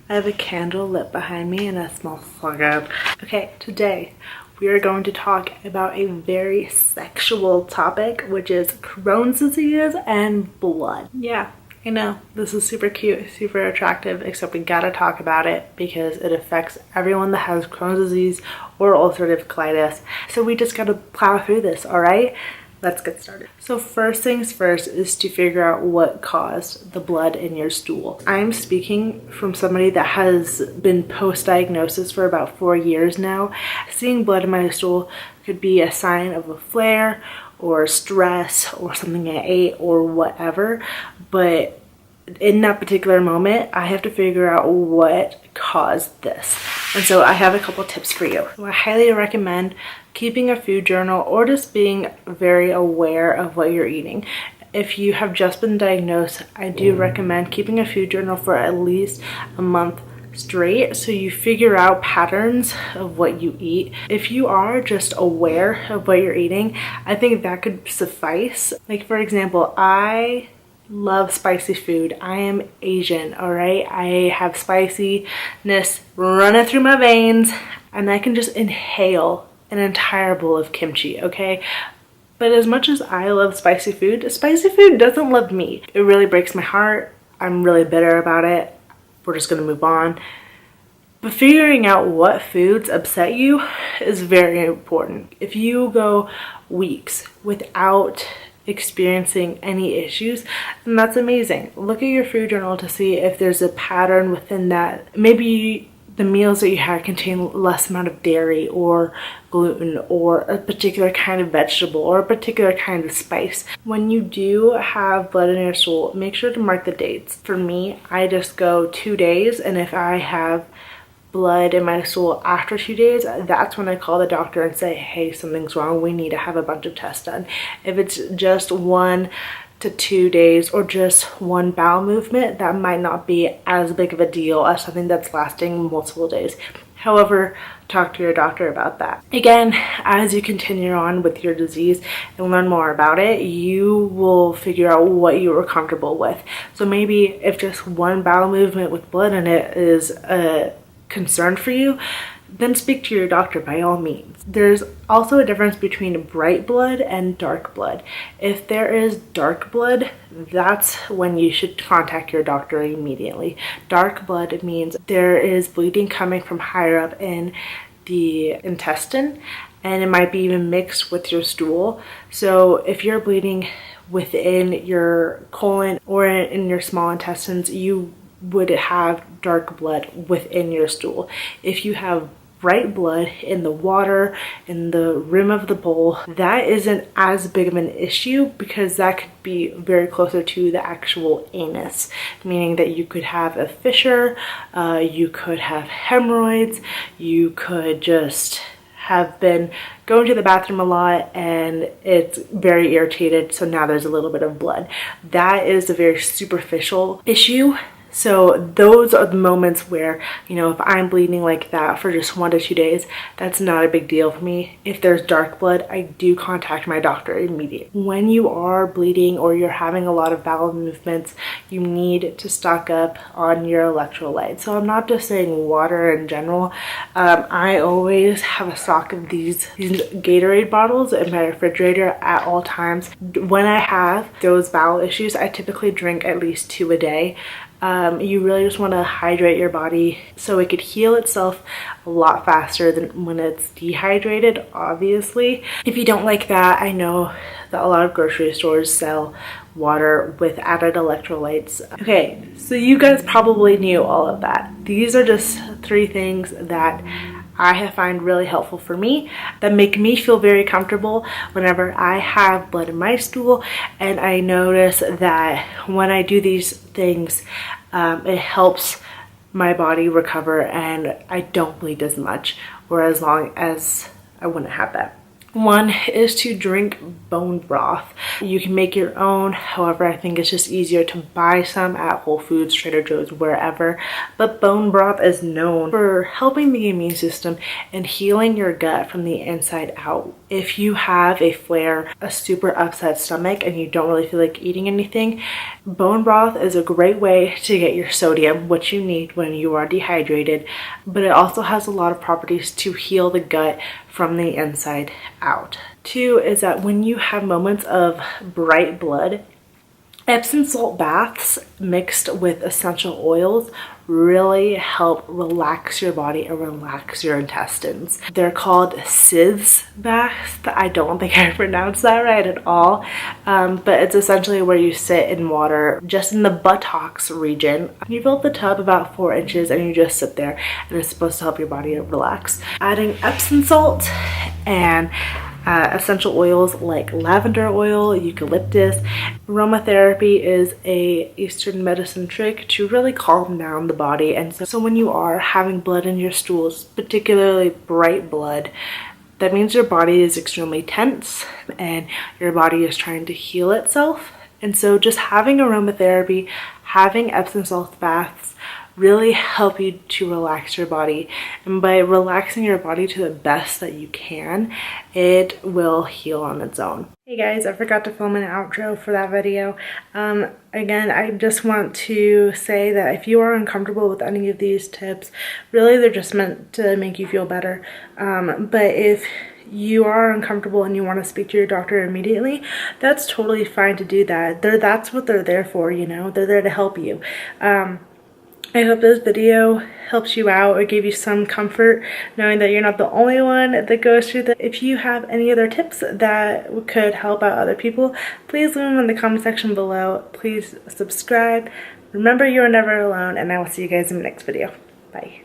I have a candle lit behind me and it smells so good. Okay, today we are going to talk about a very sexual topic, which is Crohn's disease and blood. Yeah, I know, this is super cute, super attractive, except we gotta talk about it because it affects everyone that has Crohn's disease or ulcerative colitis. So we just gotta plow through this, all right? Let's get started. So first things first is to figure out what caused the blood in your stool. I'm speaking from somebody that has been post-diagnosis for about 4 years now. Seeing blood in my stool could be a sign of a flare or stress or something I ate or whatever, but in that particular moment, I have to figure out what caused this. And so I have a couple tips for you. So I highly recommend keeping a food journal or just being very aware of what you're eating. If you have just been diagnosed, I do recommend keeping a food journal for at least a month straight so you figure out patterns of what you eat. If you are just aware of what you're eating, I think that could suffice. Like for example, I love spicy food. I am Asian, all right? I have spiciness running through my veins and I can just inhale an entire bowl of kimchi, okay? But as much as I love spicy food doesn't love me. It really breaks my heart. I'm really bitter about it. We're just gonna move on. But figuring out what foods upset you is very important. If you go weeks without experiencing any issues, and that's amazing. Look at your food journal to see if there's a pattern within that. Maybe the meals that you had contain less amount of dairy or gluten or a particular kind of vegetable or a particular kind of spice. When you do have blood in your stool, make sure to mark the dates. For me, I just go 2 days, and if I have blood in my stool after 2 days, that's when I call the doctor and say, hey, something's wrong, we need to have a bunch of tests done. If it's just 1 to 2 days or just one bowel movement, that might not be as big of a deal as something that's lasting multiple days. However, talk to your doctor about that. Again, as you continue on with your disease and learn more about it, you will figure out what you are comfortable with. So maybe if just one bowel movement with blood in it is a concern for you, then speak to your doctor by all means. There's also a difference between bright blood and dark blood. If there is dark blood, that's when you should contact your doctor immediately. Dark blood means there is bleeding coming from higher up in the intestine, and it might be even mixed with your stool. So if you're bleeding within your colon or in your small intestines, you would have dark blood within your stool. If you have bright blood in the water, in the rim of the bowl, that isn't as big of an issue because that could be very closer to the actual anus, meaning that you could have a fissure, you could have hemorrhoids, you could just have been going to the bathroom a lot and it's very irritated, so now there's a little bit of blood. That is a very superficial issue. So those are the moments where, you know, if I'm bleeding like that for just 1 to 2 days, that's not a big deal for me. If there's dark blood, I do contact my doctor immediately. When you are bleeding or you're having a lot of bowel movements, you need to stock up on your electrolytes. So I'm not just saying water in general. I always have a stock of these Gatorade bottles in my refrigerator at all times. When I have those bowel issues, I typically drink at least 2 a day. You really just want to hydrate your body so it could heal itself a lot faster than when it's dehydrated, obviously. If you don't like that, I know that a lot of grocery stores sell water with added electrolytes. Okay, so you guys probably knew all of that. These are just 3 things that I have found really helpful for me that make me feel very comfortable whenever I have blood in my stool, and I notice that when I do these things, it helps my body recover and I don't bleed as much or as long as I wouldn't have that. One is to drink bone broth. You can make your own, however, I think it's just easier to buy some at Whole Foods, Trader Joe's, wherever. But bone broth is known for helping the immune system and healing your gut from the inside out. If you have a flare, a super upset stomach, and you don't really feel like eating anything, bone broth is a great way to get your sodium, which you need when you are dehydrated, but it also has a lot of properties to heal the gut from the inside out. Two is that when you have moments of bright blood, Epsom salt baths mixed with essential oils really help relax your body and relax your intestines. They're called sitz baths. I don't think I pronounced that right at all, but it's essentially where you sit in water just in the buttocks region. You fill up the tub about 4 inches and you just sit there, and it's supposed to help your body relax. Adding Epsom salt and essential oils like lavender oil, eucalyptus. Aromatherapy is a Eastern medicine trick to really calm down the body, and so when you are having blood in your stools, particularly bright blood, that means your body is extremely tense and your body is trying to heal itself. And so just having aromatherapy, having Epsom salt baths really help you to relax your body, and by relaxing your body to the best that you can, it will heal on its own. Hey guys, I forgot to film an outro for that video. Again, I just want to say that if you are uncomfortable with any of these tips, really they're just meant to make you feel better. But if you are uncomfortable and you want to speak to your doctor immediately, that's totally fine to do that. That's what they're there for, you know? They're there to help you. I hope this video helps you out or gave you some comfort knowing that you're not the only one that goes through that. If you have any other tips that could help out other people, please leave them in the comment section below. Please subscribe. Remember, you are never alone, and I will see you guys in the next video. Bye.